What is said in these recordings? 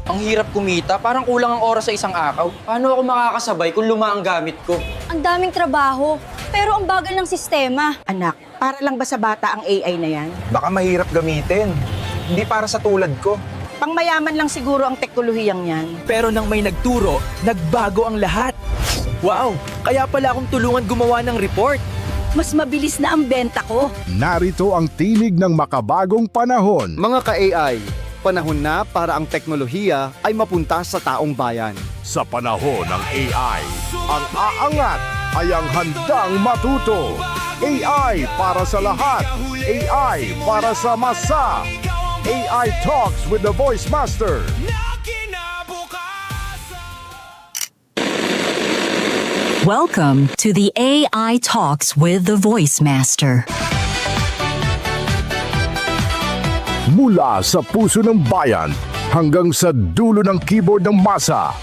Ang hirap kumita, parang kulang ang oras sa isang akaw. Paano ako makakasabay kung luma ang gamit ko? Ang daming trabaho, pero ang bagal ng sistema. Anak, para lang ba sa bata ang AI na yan? Baka mahirap gamitin. Hindi para sa tulad ko. Pangmayaman lang siguro ang teknolohiyang yan. Pero nang may nagturo, nagbago ang lahat. Wow! Kaya pala akong tulungan gumawa ng report. Mas mabilis na ang benta ko. Narito ang tinig ng makabagong panahon. Mga ka-AI, panahon na para ang teknolohiya ay mapunta sa taong bayan. Sa panahon ng AI, ang aangat ay ang handang matuto. AI para sa lahat. AI para sa masa. AI Talks with the Voice Master. Welcome to the AI Talks with the Voice Master. Mula sa puso ng bayan hanggang sa dulo ng keyboard ng masa.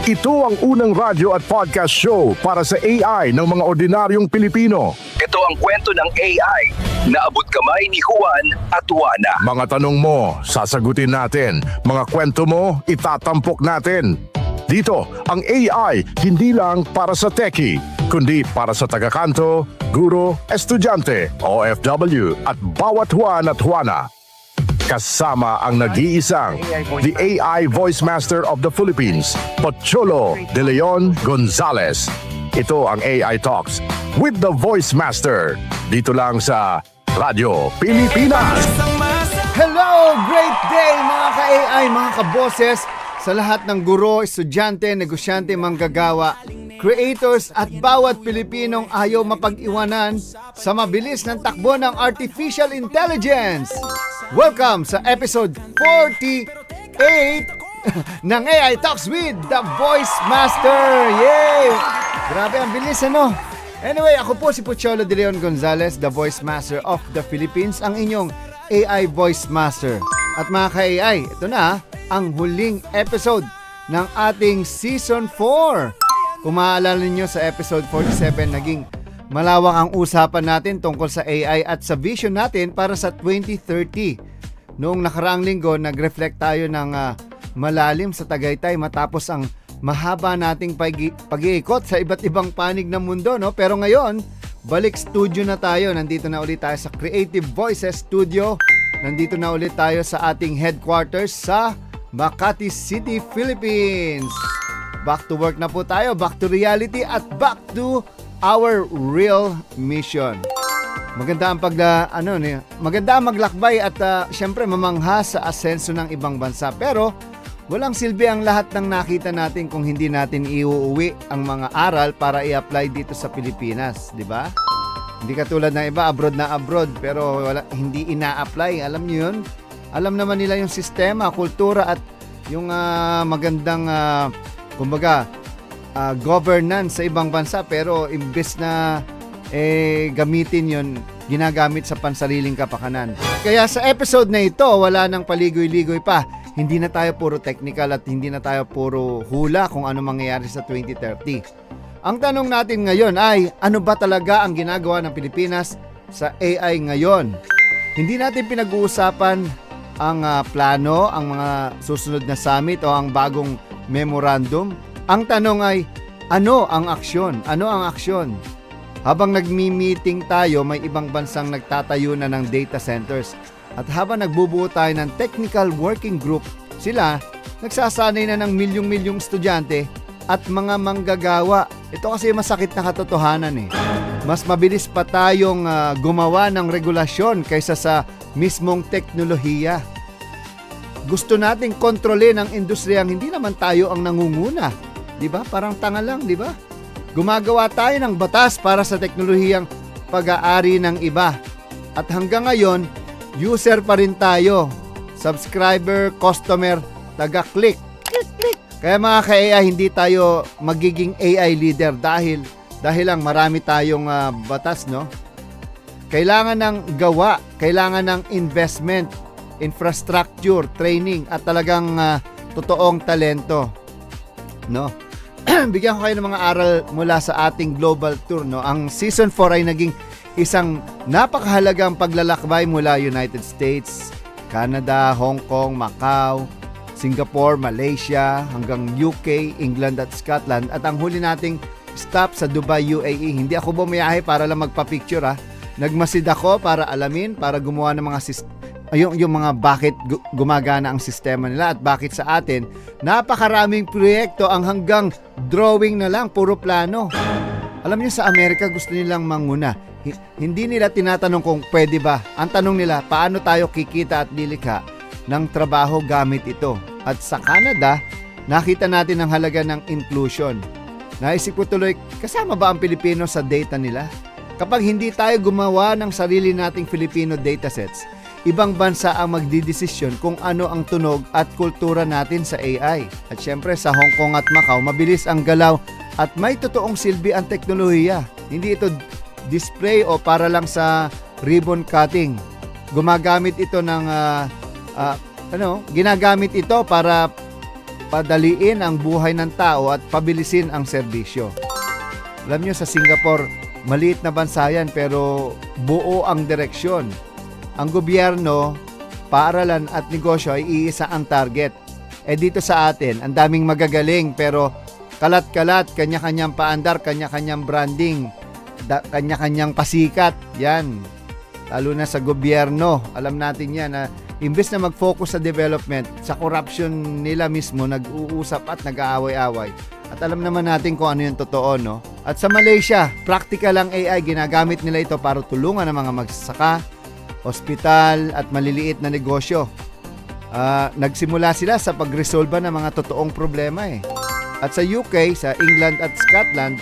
Ito ang unang radyo at podcast show para sa AI ng mga ordinaryong Pilipino. Ito ang kwento ng AI na abot kamay ni Juan at Juana. Mga tanong mo, sasagutin natin. Mga kwento mo, itatampok natin. Dito, ang AI hindi lang para sa techie, kundi para sa tagakanto, guro, estudyante, OFW at bawat Juan at Juana. Kasama ang nag-iisang the AI Voice Master of the Philippines, Pocholo De Leon Gonzales. Ito ang AI Talks with the Voice Master. Dito lang sa Radyo Pilipinas. Hello! Great day mga ka-AI, mga kaboses, sa lahat ng guro, estudyante, negosyante, manggagawa, creators at bawat Pilipinong ayaw mapag-iwanan sa mabilis ng takbo ng Artificial Intelligence. Welcome sa episode 48 ng AI Talks with the Voice Master. Yay! Grabe, ang bilis ano? Anyway, ako po si Pocholo De Leon Gonzales, the Voice Master of the Philippines, ang inyong AI Voice Master. At mga ka-AI, ito na ang huling episode ng ating Season 4. Kung maaalala niyo sa episode 47, naging malawak ang usapan natin tungkol sa AI at sa vision natin para sa 2030. Noong nakaraang linggo, nag-reflect tayo ng malalim sa Tagaytay matapos ang mahaba nating pag-iikot sa iba't ibang panig ng mundo, no? Pero ngayon, balik studio na tayo. Nandito na ulit tayo sa Creative Voices Studio. Nandito na ulit tayo sa ating headquarters sa Makati City, Philippines. Back to work na po tayo, back to reality at back to our real mission. Maganda ang maganda ang maglakbay at syempre mamangha sa asenso ng ibang bansa. Pero walang silbi ang lahat ng nakita natin kung hindi natin iuuwi ang mga aral para i-apply dito sa Pilipinas, di ba? Hindi katulad ng iba, abroad na abroad, pero hindi ina-apply. Alam niyo yun? Alam naman nila yung sistema, kultura at yung magandang governance sa ibang bansa, pero imbes na gamitin yun, ginagamit sa pansariling kapakanan. Kaya sa episode na ito, wala nang paligoy-ligoy pa. Hindi na tayo puro technical at hindi na tayo puro hula kung ano mangyayari sa 2030. Ang tanong natin ngayon ay, ano ba talaga ang ginagawa ng Pilipinas sa AI ngayon? Hindi natin pinag-uusapan ang plano, ang mga susunod na summit o ang bagong memorandum. Ang tanong ay, ano ang aksyon? Ano ang aksyon? Habang nagmi-meeting tayo, may ibang bansang nagtatayo na ng data centers. At habang nagbubuo tayo ng technical working group, sila nagsasanay na ng milyong-milyong estudyante at mga manggagawa. Ito kasi masakit na katotohanan eh. Mas mabilis pa tayong gumawa ng regulasyon kaysa sa mismong teknolohiya. Gusto nating kontrolin ang industriyang hindi naman tayo ang nangunguna. Di ba? Parang tanga lang, di ba? Gumagawa tayo ng batas para sa teknolohiyang pag-aari ng iba. At hanggang ngayon, user pa rin tayo. Subscriber, customer, taga-click. Kaya mga ka-AI, hindi tayo magiging AI leader dahil lang marami tayong batas, no? Kailangan ng gawa, kailangan ng investment, infrastructure, training at talagang totoong talento, no? Bigyan ko kayo ng mga aral mula sa ating global tour, no? Ang season 4 ay naging isang napakahalagang paglalakbay mula United States, Canada, Hong Kong, Macau, Singapore, Malaysia, hanggang UK, England at Scotland. At ang huli nating stop sa Dubai, UAE. Hindi ako bumiyahe para lang magpa-picture Nagmasid ako para alamin, para gumawa ng mga yung mga bakit gumagana ang sistema nila at bakit sa atin napakaraming proyekto ang hanggang drawing na lang, puro plano. Alam niyo sa Amerika gusto nilang manguna. Hindi nila tinatanong kung pwede ba. Ang tanong nila, paano tayo kikita at lilikha ng trabaho gamit ito. At sa Canada, nakita natin ang halaga ng inclusion. Naisip ko tuloy, kasama ba ang Pilipino sa data nila? Kapag hindi tayo gumawa ng sarili nating Filipino datasets, ibang bansa ang magdidesisyon kung ano ang tunog at kultura natin sa AI. At syempre sa Hong Kong at Macau, mabilis ang galaw at may totoong silbi ang teknolohiya. Hindi ito display o para lang sa ribbon cutting. Gumagamit ito ng ginagamit ito para padaliin ang buhay ng tao at pabilisin ang serbisyo. Alam nyo, sa Singapore, maliit na bansa yan pero buo ang direksyon. Ang gobyerno, paaralan at negosyo ay iisa ang target. Dito sa atin, ang daming magagaling pero kalat-kalat, kanya-kanyang paandar, kanya-kanyang branding, kanya-kanyang pasikat. Yan. Lalo na sa gobyerno, alam natin yan na imbes na mag-focus sa development, sa corruption nila mismo, nag-uusap at nag-aaway-away. At alam naman natin kung ano yung totoo, no? At sa Malaysia, practical ang AI. Ginagamit nila ito para tulungan ang mga magsasaka, ospital at maliliit na negosyo. Nagsimula sila sa pagresolba ng mga totoong problema At sa UK, sa England at Scotland,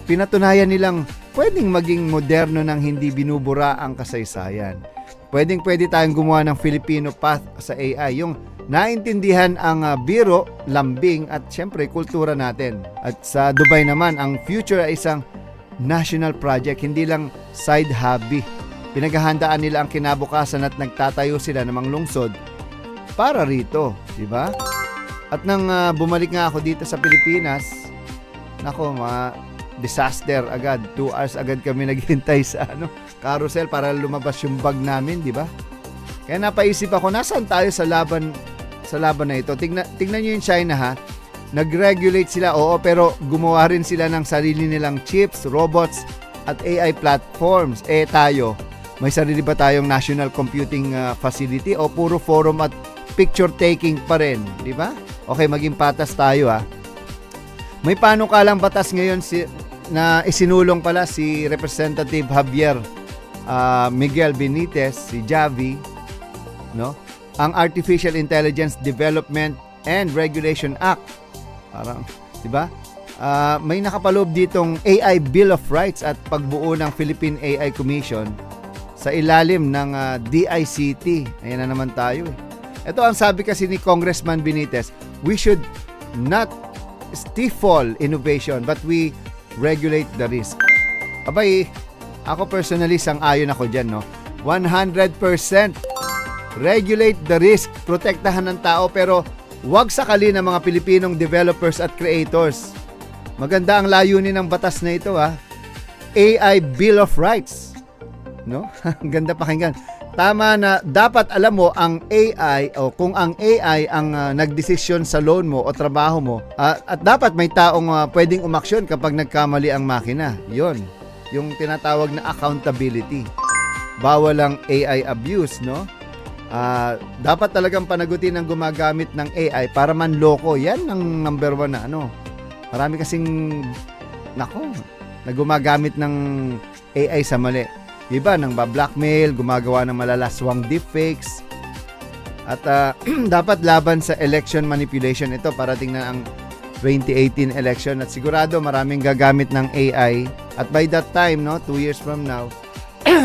pinatunayan nilang pwedeng maging moderno nang hindi binubura ang kasaysayan. Pwede tayong gumawa ng Filipino path sa AI. Yung naintindihan ang biro, lambing at syempre kultura natin. At sa Dubai naman, ang future ay isang national project, hindi lang side hobby. Pinaghahandaan nila ang kinabukasan at nagtatayo sila ng mga lungsod para rito, di ba? At nang bumalik nga ako dito sa Pilipinas, nako, disaster agad. 2 hours agad kami naghintay sa carousel para lumabas yung bag namin, di ba? Kaya napaisip ako, nasaan tayo sa laban na ito? Tingnan niyo yung China Nag-regulate sila, oo, pero gumawa rin sila ng sarili nilang chips, robots at AI platforms. Tayo, may sarili ba tayong national computing facility o puro forum at picture taking pa rin, di ba? Okay, maging patas tayo May panukalang batas ngayon na isinulong pala si Representative Javier Miguel Benitez, si Javi, no? Ang Artificial Intelligence Development and Regulation Act. Parang, di ba? May nakapaloob ditong AI Bill of Rights at pagbuo ng Philippine AI Commission sa ilalim ng DICT. Ayan na naman tayo Ito ang sabi kasi ni Congressman Benitez, we should not stifle innovation but we regulate the risk. Abay, ako personally sang-ayon ako dyan, no? 100% regulate the risk, protektahan ng tao pero huwag sakalin ng mga Pilipinong developers at creators. Maganda ang layunin ng batas na ito AI Bill of Rights. No? Ang ganda pakinggan. Tama na dapat alam mo ang AI o kung ang AI ang nagdesisyon sa loan mo o trabaho mo at dapat may taong pwedeng umaksyon kapag nagkamali ang makina. Yon, yung tinatawag na accountability. Bawal ang AI abuse, no? Dapat talagang panagutin ang gumagamit ng AI para manloko. Yan ang number 1 na Marami kasing na gumagamit ng AI sa mali. Iba nang ba-blackmail, gumagawa ng malalaswang deepfakes. At dapat laban sa election manipulation ito para tingnan ang 2018 election at sigurado maraming gagamit ng AI at by that time 2 years from now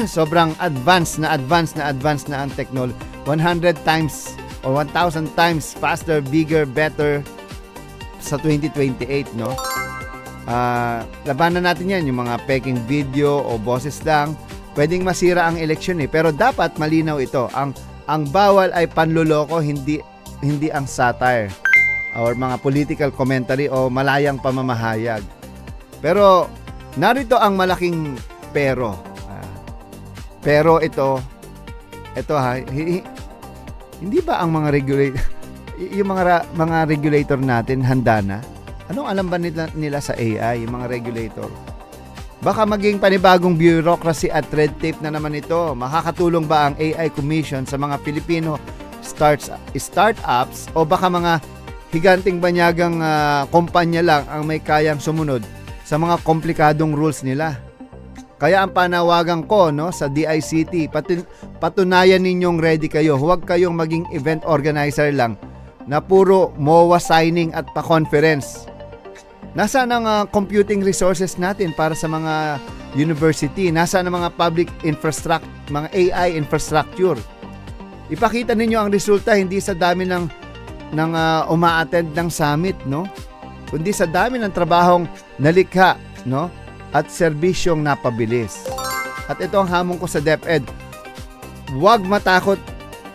sobrang advanced na ang technology. 100 times or 1,000 times faster, bigger, better sa 2028, no? Labanan natin yan, yung mga peking video o boses lang. Pwedeng masira ang eleksyon pero dapat malinaw ito. Ang bawal ay panluloko, hindi ang satire or mga political commentary o malayang pamamahayag. Pero narito ang malaking pero. Pero ito hindi ba ang mga yung mga regulator natin handa na? Anong alam ba nila sa AI, yung mga regulator? Baka maging panibagong bureaucracy at red tape na naman ito. Makakatulong ba ang AI Commission sa mga Pilipino startups o baka mga higanting banyagang kumpanya lang ang may kayang sumunod sa mga komplikadong rules nila? Kaya ang panawagan ko sa DICT, patunayan ninyong ready kayo. Huwag kayong maging event organizer lang na puro MOA signing at pa-conference. Nasaan ang computing resources natin para sa mga university? Nasaan ang mga public infrastructure, mga AI infrastructure? Ipakita ninyo ang resulta hindi sa dami ng uma-attend ng summit, kundi sa dami ng trabahong nalikha, at serbisyong napabilis. At ito ang hamon ko sa DepEd. Huwag matakot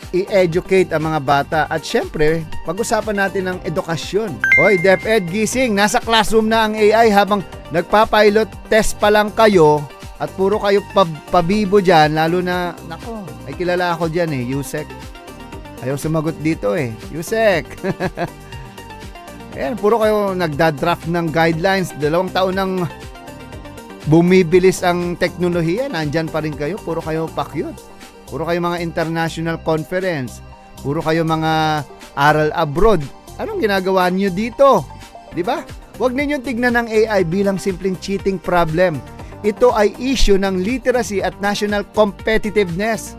i-educate ang mga bata. At syempre, pag-usapan natin ang edukasyon. Hoy, DepEd, gising! Nasa classroom na ang AI habang nagpa-pilot test pa lang kayo at puro kayo pabibo dyan, lalo na, ay kilala ako dyan Yusek. Ayaw sumagot dito Yusek! Ayan, puro kayo nagdadraft ng guidelines. 2 taon nang bumibilis ang teknolohiya, nandyan pa rin kayo, puro kayo pakyut. Puro kayo mga international conference. Puro kayo mga aral abroad. Anong ginagawa niyo dito? Di ba? Huwag ninyong tignan ng AI bilang simpleng cheating problem. Ito ay issue ng literacy at national competitiveness.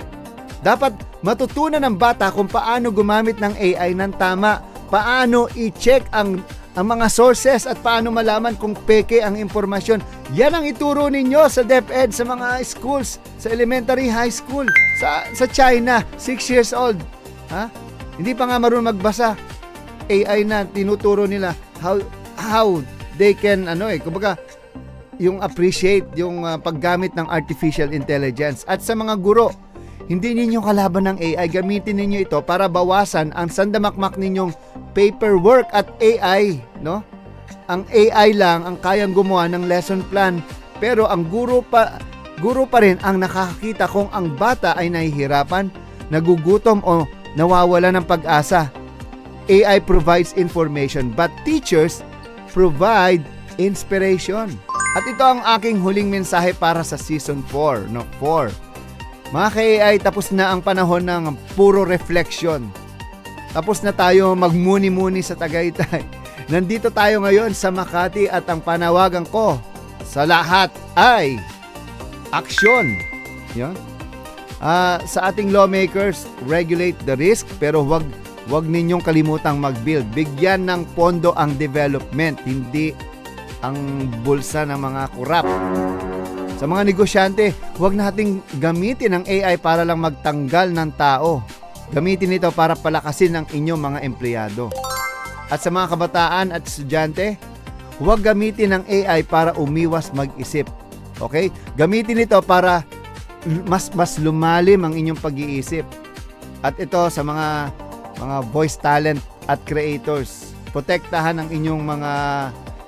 Dapat matutunan ng bata kung paano gumamit ng AI ng tama, paano i-check ang mga sources at paano malaman kung peke ang impormasyon. Yan ang ituro ninyo sa DepEd, sa mga schools, sa elementary, high school, sa China, 6 years old. Hindi pa nga marunong magbasa. AI na tinuturo nila how they can kumbaga yung appreciate yung paggamit ng artificial intelligence. At sa mga guro, hindi ninyo kalaban ng AI, gamitin ninyo ito para bawasan ang sandamakmak ninyong paperwork at AI, Ang AI lang ang kayang gumawa ng lesson plan, pero ang guro pa rin ang nakakakita kung ang bata ay nahihirapan, nagugutom o nawawala ng pag-asa. AI provides information, but teachers provide inspiration. At ito ang aking huling mensahe para sa season 4, 4. Mga ka-AI, tapos na ang panahon ng puro reflection. Tapos na tayo magmuni-muni sa Tagaytay. Nandito tayo ngayon sa Makati at ang panawagan ko sa lahat ay aksyon. Yan. Sa ating lawmakers, regulate the risk pero wag ninyong kalimutang mag-build. Bigyan ng pondo ang development, hindi ang bulsa ng mga kurap. Sa mga negosyante, huwag nating gamitin ang AI para lang magtanggal ng tao. Gamitin ito para palakasin ang inyong mga empleyado. At sa mga kabataan at estudyante, huwag gamitin ang AI para umiwas mag-isip. Okay? Gamitin ito para mas lumalim ang inyong pag-iisip. At ito sa mga voice talent at creators, protektahan ang inyong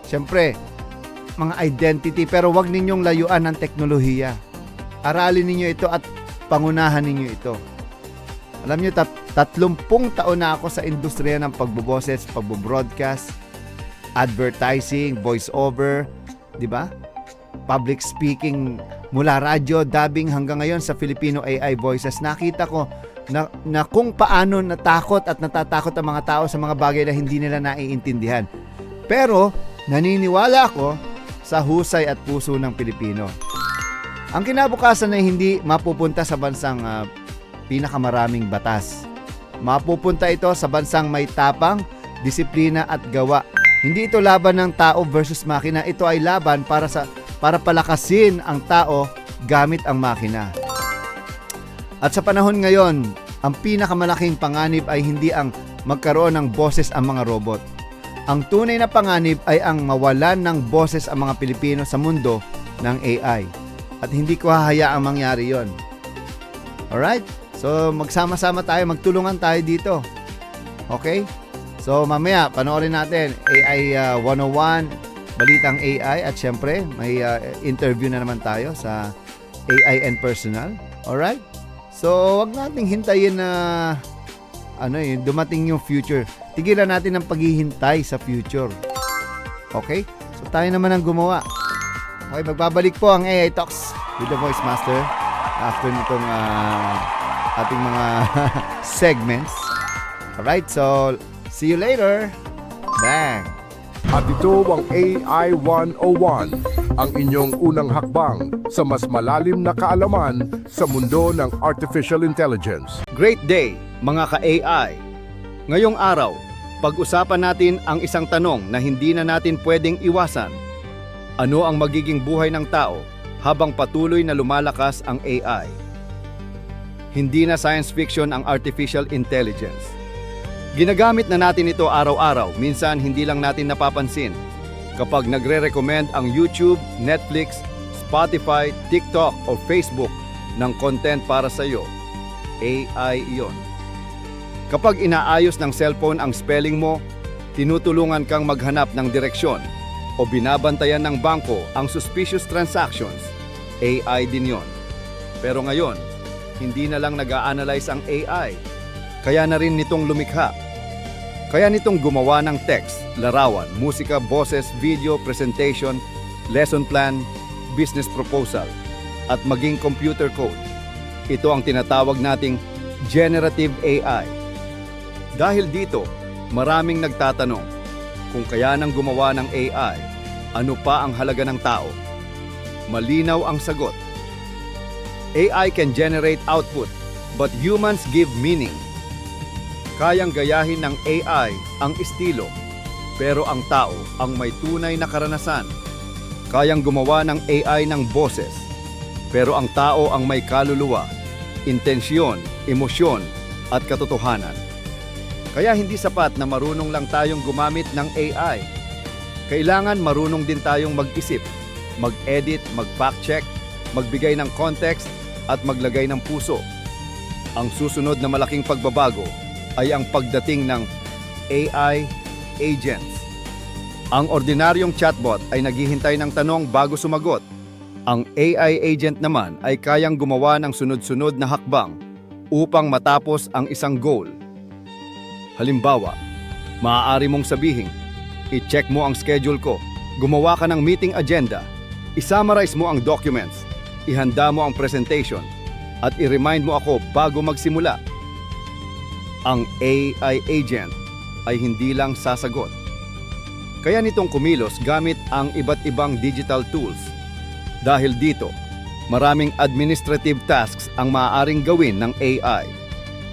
syempre, mga identity, pero wag ninyong layuan ng teknolohiya. Aralin ninyo ito at pangunahan ninyo ito. Alam niyo, 30 taon na ako sa industriya ng pagboboses, pagbobroadcast, advertising, voice-over, di ba? Public speaking, mula radyo, dubbing hanggang ngayon sa Filipino AI Voices. Nakita ko na kung paano natakot at natatakot ang mga tao sa mga bagay na hindi nila naiintindihan. Pero naniniwala ako sa husay at puso ng Pilipino. Ang kinabukasan ay hindi mapupunta sa bansang pinakamaraming batas. Mapupunta ito sa bansang may tapang, disiplina at gawa. Hindi ito laban ng tao versus makina. Ito ay laban para palakasin ang tao gamit ang makina. At sa panahon ngayon, ang pinakamalaking panganib ay hindi ang magkaroon ng boses ang mga robot. Ang tunay na panganib ay ang mawalan ng boses ang mga Pilipino sa mundo ng AI. At hindi ko hahayaang mangyari yon. Alright? So magsama-sama tayo, magtulungan tayo dito. Okay? So mamaya, panoorin natin AI 101, Balitang AI, at syempre may interview na naman tayo sa AI and Personal. Alright? So wag nating hintayin na dumating yung future. Tigilan natin ang paghihintay sa future. Okay? So tayo naman ang gumawa. Okay, magbabalik po ang AI Talks with the Voice Master after nitong ating mga segments. Alright, so see you later. Bang! At ito ang AI 101, ang inyong unang hakbang sa mas malalim na kaalaman sa mundo ng Artificial Intelligence. Great day, mga ka-AI! Ngayong araw, pag-usapan natin ang isang tanong na hindi na natin pwedeng iwasan. Ano ang magiging buhay ng tao habang patuloy na lumalakas ang AI? Hindi na science fiction ang artificial intelligence. Ginagamit na natin ito araw-araw, minsan hindi lang natin napapansin. Kapag nagre-recommend ang YouTube, Netflix, Spotify, TikTok o Facebook ng content para sa iyo, AI iyon. Kapag inaayos ng cellphone ang spelling mo, tinutulungan kang maghanap ng direksyon o binabantayan ng bangko ang suspicious transactions, AI din yon. Pero ngayon, hindi na lang nag-a-analyze ang AI, kaya na rin nitong lumikha. Kaya nitong gumawa ng text, larawan, musika, boses, video, presentation, lesson plan, business proposal, at maging computer code. Ito ang tinatawag nating generative AI. Dahil dito, maraming nagtatanong, kung kaya nang gumawa ng AI, ano pa ang halaga ng tao? Malinaw ang sagot. AI can generate output, but humans give meaning. Kayang gayahin ng AI ang estilo, pero ang tao ang may tunay na karanasan. Kayang gumawa ng AI ng boses, pero ang tao ang may kaluluwa, intensyon, emosyon, at katotohanan. Kaya hindi sapat na marunong lang tayong gumamit ng AI. Kailangan marunong din tayong mag-isip, mag-edit, mag-fact-check, magbigay ng context, at maglagay ng puso. Ang susunod na malaking pagbabago ay ang pagdating ng AI agents. Ang ordinaryong chatbot ay naghihintay ng tanong bago sumagot. Ang AI agent naman ay kayang gumawa ng sunod-sunod na hakbang upang matapos ang isang goal. Halimbawa, maaari mong sabihin, i-check mo ang schedule ko, gumawa ka ng meeting agenda, i-summarize mo ang documents, ihanda mo ang presentation, at i-remind mo ako bago magsimula. Ang AI agent ay hindi lang sasagot. Kaya nitong kumilos gamit ang iba't ibang digital tools. Dahil dito, maraming administrative tasks ang maaaring gawin ng AI,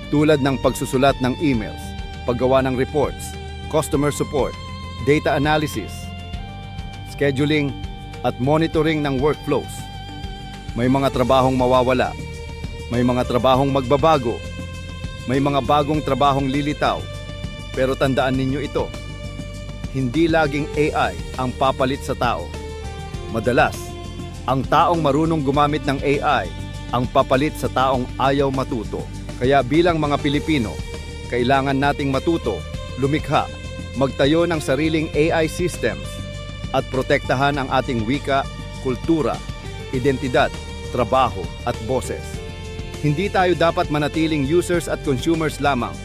tulad ng pagsusulat ng emails, paggawa ng reports, customer support, data analysis, scheduling, at monitoring ng workflows. May mga trabahong mawawala, may mga trabahong magbabago, may mga bagong trabahong lilitaw, pero tandaan ninyo ito, hindi laging AI ang papalit sa tao. Madalas, ang taong marunong gumamit ng AI ang papalit sa taong ayaw matuto. Kaya bilang mga Pilipino, kailangan nating matuto, lumikha, magtayo ng sariling AI systems, at protektahan ang ating wika, kultura, identidad, trabaho, at boses. Hindi tayo dapat manatiling users at consumers lamang.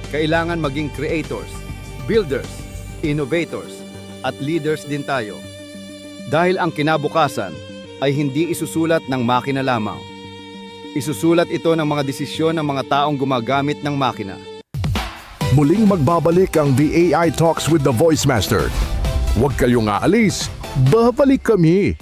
Kailangan maging creators, builders, innovators, at leaders din tayo. Dahil ang kinabukasan ay hindi isusulat ng makina lamang. Isusulat ito ng mga desisyon ng mga taong gumagamit ng makina. Muling magbabalik ang The AI Talks with the Voice Master. Huwag kayong aalis, babalik kami.